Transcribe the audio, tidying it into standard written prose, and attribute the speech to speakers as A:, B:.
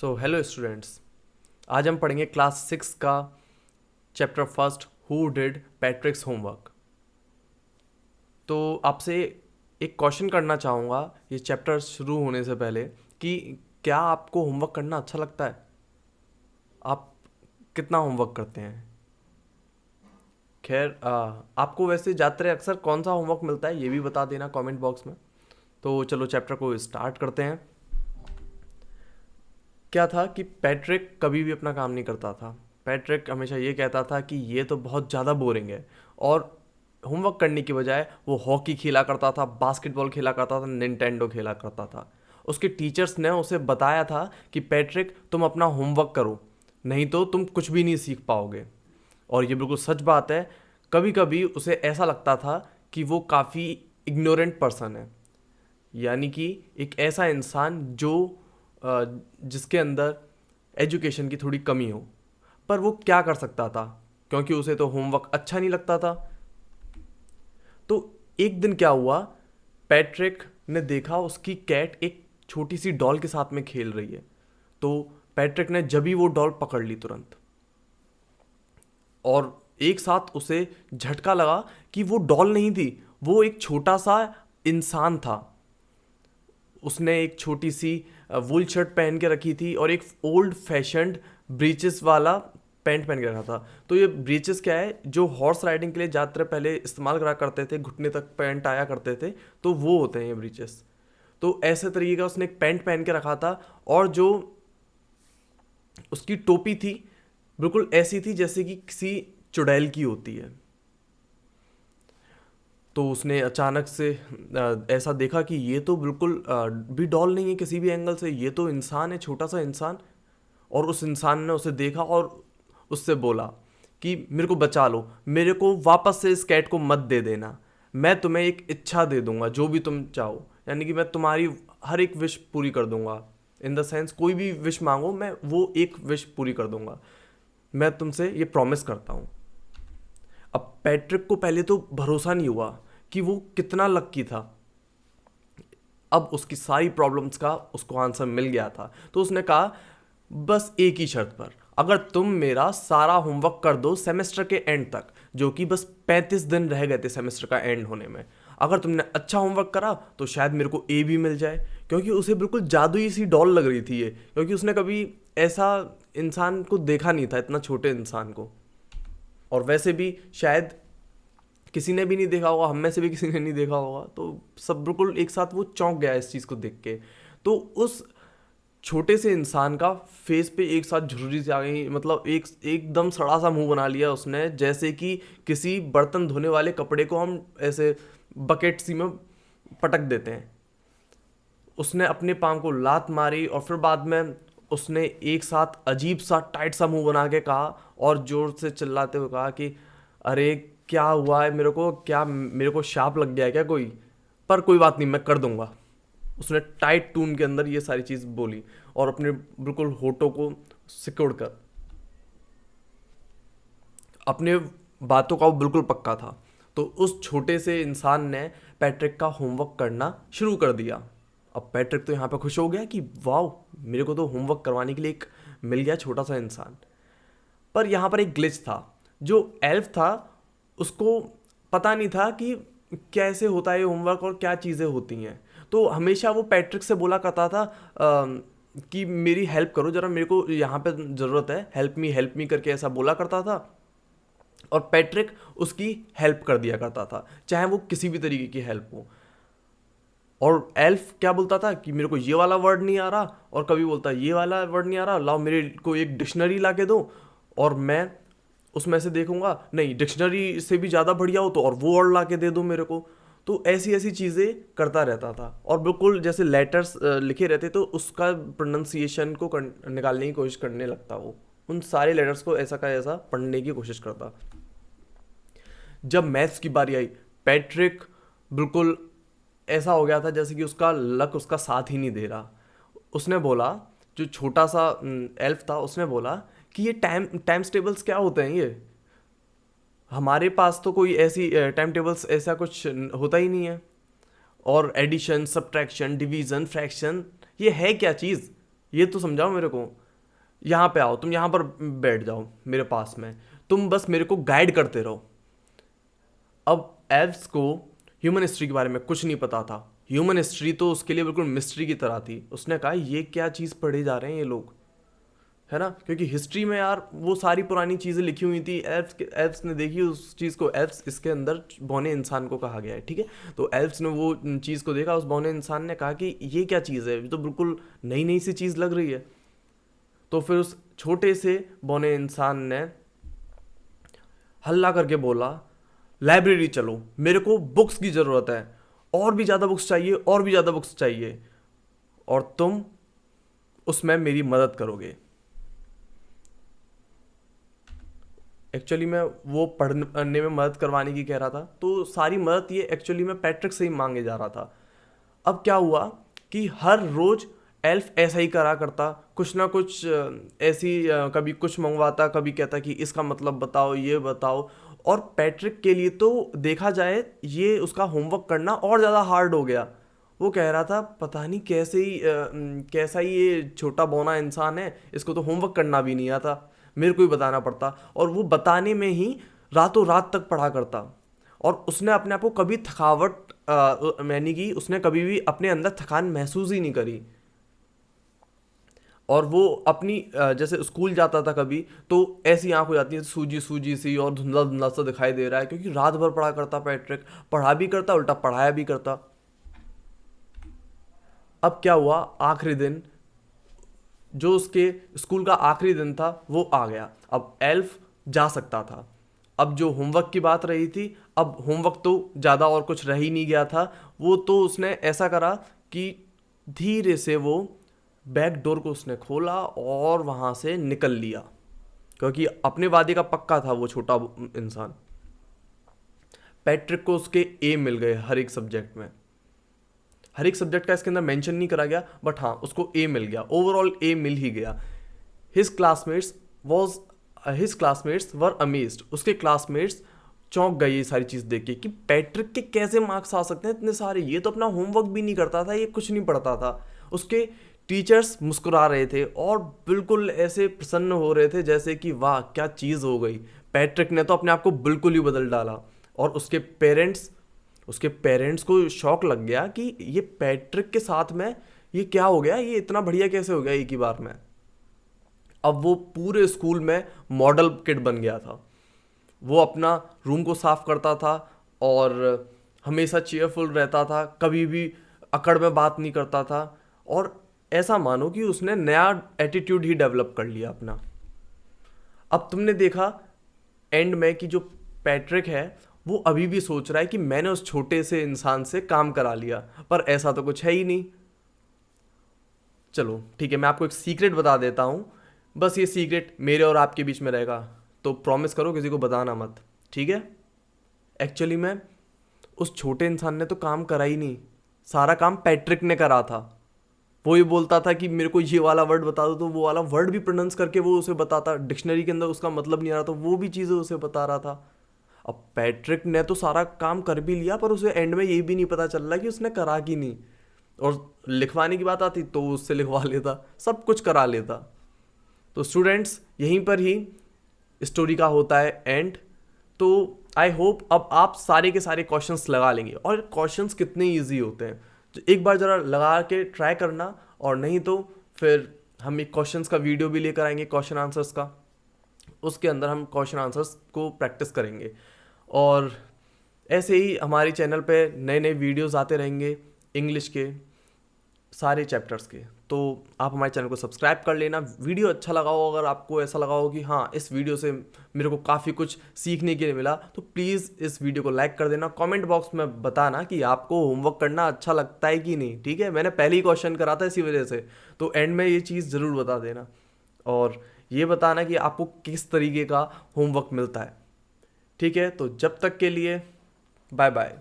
A: Hello students. आज हम पढ़ेंगे क्लास 6 का chapter first, who did पैट्रिक्स homework. तो आपसे एक क्वेश्चन करना चाहूँगा ये चैप्टर शुरू होने से पहले कि क्या आपको होमवर्क करना अच्छा लगता है? आप कितना होमवर्क करते हैं? खैर, आपको वैसे ज़्यादातर अक्सर कौन सा होमवर्क मिलता है ये भी बता देना कमेंट बॉक्स में। तो चलो चैप्टर को स्टार्ट करते हैं। क्या था कि पैट्रिक कभी भी अपना काम नहीं करता था। पैट्रिक हमेशा ये कहता था कि ये तो बहुत ज़्यादा बोरिंग है, और होमवर्क करने की बजाय वो हॉकी खेला करता था, बास्केटबॉल खेला करता था, निंटेंडो खेला करता था। उसके टीचर्स ने उसे बताया था कि पैट्रिक तुम अपना होमवर्क करो, नहीं तो तुम कुछ भी नहीं सीख पाओगे। और ये बिल्कुल सच बात है। कभी कभी उसे ऐसा लगता था कि वो काफ़ी इग्नोरेंट पर्सन है, यानी कि एक ऐसा इंसान जो जिसके अंदर एजुकेशन की थोड़ी कमी हो। पर वो क्या कर सकता था, क्योंकि उसे तो होमवर्क अच्छा नहीं लगता था। तो एक दिन क्या हुआ, पैट्रिक ने देखा उसकी कैट एक छोटी सी डॉल के साथ में खेल रही है। तो पैट्रिक ने जब ही वो डॉल पकड़ ली तुरंत, और एक साथ उसे झटका लगा कि वो डॉल नहीं थी, वो एक छोटा सा इंसान था। उसने एक छोटी सी वूल शर्ट पहन के रखी थी और एक ओल्ड फैशन्ड ब्रीचेस वाला पैंट पहन के रखा था। तो ये ब्रीचेस क्या है, जो हॉर्स राइडिंग के लिए ज़्यादातर पहले इस्तेमाल करा करते थे, घुटने तक पैंट आया करते थे, तो वो होते हैं ये ब्रीचेस। तो ऐसे तरीके का उसने एक पैंट पहन के रखा था, और जो उसकी टोपी थी बिल्कुल ऐसी थी जैसे कि किसी चुड़ैल की होती है। तो उसने अचानक से ऐसा देखा कि ये तो बिल्कुल भी डॉल नहीं है किसी भी एंगल से, ये तो इंसान है, छोटा सा इंसान। और उस इंसान ने उसे देखा और उससे बोला कि मेरे को बचा लो, मेरे को वापस से इस कैट को मत दे देना, मैं तुम्हें एक इच्छा दे दूंगा जो भी तुम चाहो, यानी कि मैं तुम्हारी हर एक विश पूरी कर दूंगा। इन द सेंस कोई भी विश मांगो मैं वो एक विश पूरी कर दूंगा, मैं तुमसे ये प्रॉमिस करता हूँ। अब पैट्रिक को पहले तो भरोसा नहीं हुआ कि वो कितना लक्की था। अब उसकी सारी प्रॉब्लम्स का उसको आंसर मिल गया था। तो उसने कहा बस एक ही शर्त पर, अगर तुम मेरा सारा होमवर्क कर दो सेमेस्टर के एंड तक, जो कि बस 35 दिन रह गए थे सेमेस्टर का एंड होने में, अगर तुमने अच्छा होमवर्क करा तो शायद मेरे को ए भी मिल जाए। क्योंकि उसे बिल्कुल जादुई सी डॉल लग रही थी ये, क्योंकि उसने कभी ऐसा इंसान को देखा नहीं था, इतना छोटे इंसान को। और वैसे भी शायद किसी ने भी नहीं देखा होगा, हम में से भी किसी ने नहीं देखा होगा। तो सब बिल्कुल एक साथ वो चौंक गया इस चीज़ को देख के। तो उस छोटे से इंसान का फेस पे एक साथ झुर्री सी आ गई, मतलब एकदम सड़ा सा मुंह बना लिया उसने, जैसे कि किसी बर्तन धोने वाले कपड़े को हम ऐसे बकेट सी में पटक देते हैं। उसने अपने पाँव को लात मारी, और फिर बाद में उसने एक साथ अजीब सा टाइट सा मुंह बना के कहा, और जोर से चिल्लाते हुए कहा कि अरे क्या हुआ है मेरे को, क्या मेरे को शाप लग गया है क्या कोई? पर कोई बात नहीं, मैं कर दूंगा। उसने टाइट टून के अंदर ये सारी चीज़ बोली, और अपने बिल्कुल होठों को सिकुड़ कर अपने बातों का वो बिल्कुल पक्का था। तो उस छोटे से इंसान ने पैट्रिक का होमवर्क करना शुरू कर दिया। अब पैट्रिक तो यहाँ पे खुश हो गया कि वाह, मेरे को तो होमवर्क करवाने के लिए एक मिल गया छोटा सा इंसान। पर यहाँ पर एक ग्लिच था। जो एल्फ था उसको पता नहीं था कि कैसे होता है ये होमवर्क और क्या चीज़ें होती हैं। तो हमेशा वो पैट्रिक से बोला करता था कि मेरी हेल्प करो ज़रा, मेरे को यहाँ पे ज़रूरत है, हेल्प मी करके ऐसा बोला करता था। और पैट्रिक उसकी हेल्प कर दिया करता था, चाहे वो किसी भी तरीके की हेल्प हो। और एल्फ क्या बोलता था कि मेरे को ये वाला वर्ड नहीं आ रहा, और कभी बोलता ये वाला वर्ड नहीं आ रहा, लाओ मेरे को एक डिक्शनरी ला के दो, और मैं उसमें से देखूंगा, नहीं डिक्शनरी से भी ज़्यादा बढ़िया हो तो और वो वर्ड ला के दे दो मेरे को। तो ऐसी ऐसी चीज़ें करता रहता था, और बिल्कुल जैसे लेटर्स लिखे रहते तो उसका प्रोनाउंसिएशन को निकालने की कोशिश करने लगता। वो उन सारे लेटर्स को ऐसा का ऐसा पढ़ने की कोशिश करता। जब मैथ्स की बारी आई, पैट्रिक बिल्कुल ऐसा हो गया था जैसे कि उसका लक उसका साथ ही नहीं दे रहा। उसने बोला, जो छोटा सा एल्फ था, उसने बोला कि ये टाइम्स टेबल्स क्या होते हैं, ये हमारे पास तो कोई ऐसी टाइम टेबल्स ऐसा कुछ होता ही नहीं है। और एडिशन, सब्ट्रैक्शन, डिवीज़न, फ्रैक्शन, ये है क्या चीज़? ये तो समझाओ मेरे को। यहाँ पे आओ, तुम यहाँ पर बैठ जाओ मेरे पास में, तुम बस मेरे को गाइड करते रहो। अब एल्व्स को ह्यूमन हिस्ट्री के बारे में कुछ नहीं पता था। ह्यूमन हिस्ट्री तो उसके लिए बिल्कुल मिस्ट्री की तरह थी। उसने कहा ये क्या चीज़ पढ़े जा रहे हैं ये लोग, है ना, क्योंकि हिस्ट्री में यार वो सारी पुरानी चीज़ें लिखी हुई थी। एल्व्स ने देखी उस चीज़ को। एल्व्स इसके अंदर बौने इंसान को कहा गया है, ठीक है। तो एल्व्स ने वो चीज़ को देखा, उस बौने इंसान ने कहा कि ये क्या चीज़ है, ये तो बिल्कुल नई नई सी चीज़ लग रही है। तो फिर उस छोटे से बौने इंसान ने हल्ला करके बोला, लाइब्रेरी चलो, मेरे को बुक्स की ज़रूरत है, और भी ज़्यादा बुक्स चाहिए, और भी ज़्यादा बुक्स चाहिए, और तुम उसमें मेरी मदद करोगे। एक्चुअली मैं वो पढ़ने में मदद करवाने की कह रहा था, तो सारी मदद ये एक्चुअली मैं पैट्रिक से ही मांगे जा रहा था। अब क्या हुआ कि हर रोज एल्फ ऐसा ही करा करता, कुछ ना कुछ ऐसी कभी कुछ मंगवाता, कभी कहता कि इसका मतलब बताओ, ये बताओ। और पैट्रिक के लिए तो देखा जाए ये उसका होमवर्क करना और ज़्यादा हार्ड हो गया। वो कह रहा था पता नहीं कैसा ही ये छोटा बौना इंसान है, इसको तो होमवर्क करना भी नहीं आता, मेरे को ही बताना पड़ता। और वो बताने में ही रातों रात तक पढ़ा करता। और उसने अपने आप को कभी थकावट यानी कि उसने कभी भी अपने अंदर थकान महसूस ही नहीं करी। और वो अपनी जैसे स्कूल जाता था कभी, तो ऐसी आंख हो जाती है सूजी सूजी सी और धुंधला धुंधला सा दिखाई दे रहा है, क्योंकि रात भर पढ़ा करता पैट्रिक, पढ़ा भी करता उल्टा पढ़ाया भी करता। अब क्या हुआ, आखिरी दिन, जो उसके स्कूल का आखिरी दिन था, वो आ गया। अब एल्फ जा सकता था। अब जो होमवर्क की बात रही थी, अब होमवर्क तो ज़्यादा और कुछ रह ही नहीं गया था। वो तो उसने ऐसा करा कि धीरे से वो बैक डोर को उसने खोला और वहाँ से निकल लिया, क्योंकि अपने वादे का पक्का था वो छोटा इंसान। पैट्रिक को उसके ए मिल गए हर एक सब्जेक्ट में। हर एक सब्जेक्ट का इसके अंदर मेंशन नहीं करा गया, बट हाँ उसको ए मिल गया, ओवरऑल ए मिल ही गया। His classmates was his classmates were amazed. उसके क्लासमेट्स चौंक गए ये सारी चीज़ देख के कि पैट्रिक के कैसे मार्क्स आ सकते हैं इतने सारे, ये तो अपना होमवर्क भी नहीं करता था, ये कुछ नहीं पढ़ता था। उसके टीचर्स मुस्कुरा रहे थे और बिल्कुल ऐसे प्रसन्न हो रहे थे जैसे कि वाह क्या चीज़ हो गई, पैट्रिक ने तो अपने आप को बिल्कुल ही बदल डाला। और उसके पेरेंट्स को शौक लग गया कि ये पैट्रिक के साथ में ये क्या हो गया, ये इतना बढ़िया कैसे हो गया एक ही बार में। अब वो पूरे स्कूल में मॉडल किड बन गया था। वो अपना रूम को साफ करता था और हमेशा चेयरफुल रहता था, कभी भी अकड़ में बात नहीं करता था। और ऐसा मानो कि उसने नया एटीट्यूड ही डेवलप कर लिया अपना। अब तुमने देखा एंड में कि जो पैट्रिक है वो अभी भी सोच रहा है कि मैंने उस छोटे से इंसान से काम करा लिया, पर ऐसा तो कुछ है ही नहीं। चलो ठीक है, मैं आपको एक सीक्रेट बता देता हूँ, बस ये सीक्रेट मेरे और आपके बीच में रहेगा, तो प्रॉमिस करो किसी को बताना मत, ठीक है। एक्चुअली में उस छोटे इंसान ने तो काम करा ही नहीं, सारा काम पैट्रिक ने करा था। वो ही बोलता था कि मेरे को ये वाला वर्ड बता दो, तो वो वाला वर्ड भी प्रोनाउंस करके वो उसे बताता, डिक्शनरी के अंदर उसका मतलब नहीं आ रहा तो वो भी चीज़ें उसे बता रहा था। अब पैट्रिक ने तो सारा काम कर भी लिया, पर उसे एंड में ये भी नहीं पता चल रहा कि उसने करा कि नहीं। और लिखवाने की बात आती तो उससे लिखवा लेता, सब कुछ करा लेता। तो स्टूडेंट्स यहीं पर ही स्टोरी का होता है एंड। तो आई होप अब आप सारे के सारे क्वेश्चंस लगा लेंगे, और क्वेश्चंस कितने इजी होते हैं, तो एक बार ज़रा लगा के ट्राई करना। और नहीं तो फिर हम एक क्वेश्चंस का वीडियो भी लेकर आएंगे क्वेश्चन आंसर्स का, उसके अंदर हम क्वेश्चन आंसर्स को प्रैक्टिस करेंगे। और ऐसे ही हमारे चैनल पे नए नए वीडियोस आते रहेंगे इंग्लिश के सारे चैप्टर्स के। तो आप हमारे चैनल को सब्सक्राइब कर लेना। वीडियो अच्छा लगा हो, अगर आपको ऐसा लगा हो कि हाँ इस वीडियो से मेरे को काफ़ी कुछ सीखने के लिए मिला, तो प्लीज़ इस वीडियो को लाइक कर देना। कमेंट बॉक्स में बताना कि आपको होमवर्क करना अच्छा लगता है कि नहीं, ठीक है। मैंने पहले ही क्वेश्चन करा था इसी वजह से, तो एंड में ये चीज़ ज़रूर बता देना। और ये बताना कि आपको किस तरीके का होमवर्क मिलता है, ठीक है। तो जब तक के लिए बाय बाय।